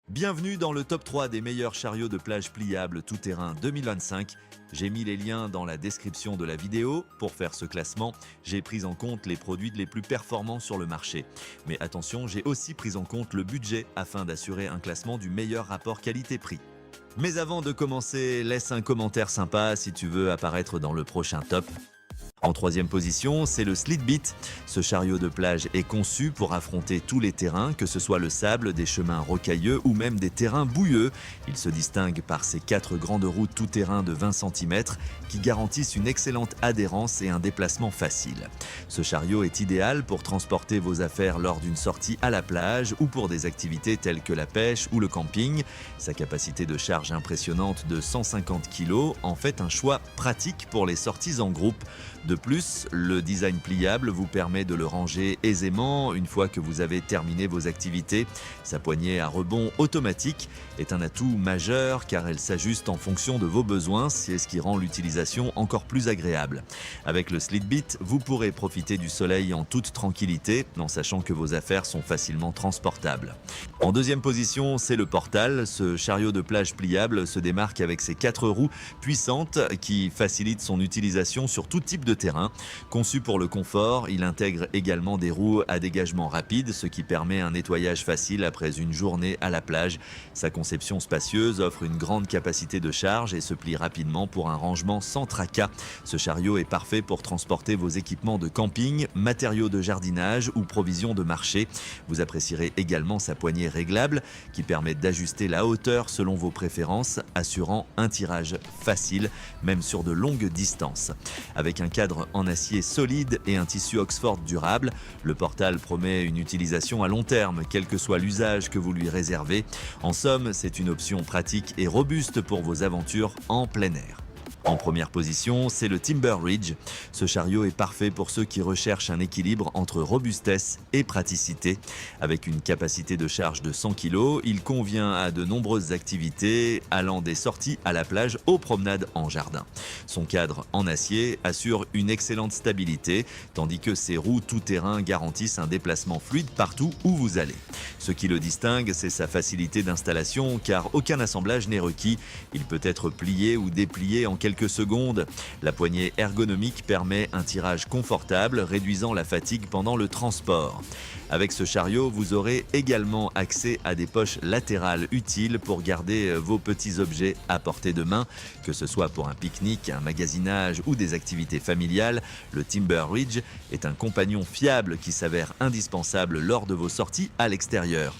Bienvenue dans le top 3 des meilleurs chariots de plage pliables tout-terrain 2025. J'ai mis les liens dans la description de la vidéo. Pour faire ce classement, j'ai pris en compte les produits les plus performants sur le marché. Mais attention, j'ai aussi pris en compte le budget afin d'assurer un classement du meilleur rapport qualité-prix. Mais avant de commencer, laisse un commentaire sympa si tu veux apparaître dans le prochain top. En troisième position, c'est le Slitbit. Ce chariot de plage est conçu pour affronter tous les terrains, que ce soit le sable, des chemins rocailleux ou même des terrains boueux. Il se distingue par ses 4 grandes roues tout-terrain de 20 cm qui garantissent une excellente adhérence et un déplacement facile. Ce chariot est idéal pour transporter vos affaires lors d'une sortie à la plage ou pour des activités telles que la pêche ou le camping. Sa capacité de charge impressionnante de 150 kg en fait un choix pratique pour les sorties en groupe. De plus, le design pliable vous permet de le ranger aisément une fois que vous avez terminé vos activités. Sa poignée à rebond automatique est un atout majeur car elle s'ajuste en fonction de vos besoins, c'est ce qui rend l'utilisation encore plus agréable. Avec le Slitbit, vous pourrez profiter du soleil en toute tranquillité en sachant que vos affaires sont facilement transportables. En deuxième position, c'est le Portal. Ce chariot de plage pliable se démarque avec ses 4 roues puissantes qui facilitent son utilisation sur tout type de terrain. Conçu pour le confort, il intègre également des roues à dégagement rapide, ce qui permet un nettoyage facile après une journée à la plage. Sa conception spacieuse offre une grande capacité de charge et se plie rapidement pour un rangement sans tracas. Ce chariot est parfait pour transporter vos équipements de camping, matériaux de jardinage ou provisions de marché. Vous apprécierez également sa poignée réglable qui permet d'ajuster la hauteur selon vos préférences, assurant un tirage facile, même sur de longues distances. Avec un cadre en acier solide et un tissu Oxford durable, le Portal promet une utilisation à long terme, quel que soit l'usage que vous lui réservez. En somme, c'est une option pratique et robuste pour vos aventures en plein air. En première position, c'est le Timber Ridge. Ce chariot est parfait pour ceux qui recherchent un équilibre entre robustesse et praticité. Avec une capacité de charge de 100 kg, il convient à de nombreuses activités, allant des sorties à la plage aux promenades en jardin. Son cadre en acier assure une excellente stabilité, tandis que ses roues tout-terrain garantissent un déplacement fluide partout où vous allez. Ce qui le distingue, c'est sa facilité d'installation, car aucun assemblage n'est requis. Il peut être plié ou déplié en quelques secondes. La poignée ergonomique permet un tirage confortable, réduisant la fatigue pendant le transport. Avec ce chariot, vous aurez également accès à des poches latérales utiles pour garder vos petits objets à portée de main, que ce soit pour un pique-nique, un magasinage ou des activités familiales. Le Timber Ridge est un compagnon fiable qui s'avère indispensable lors de vos sorties à l'extérieur.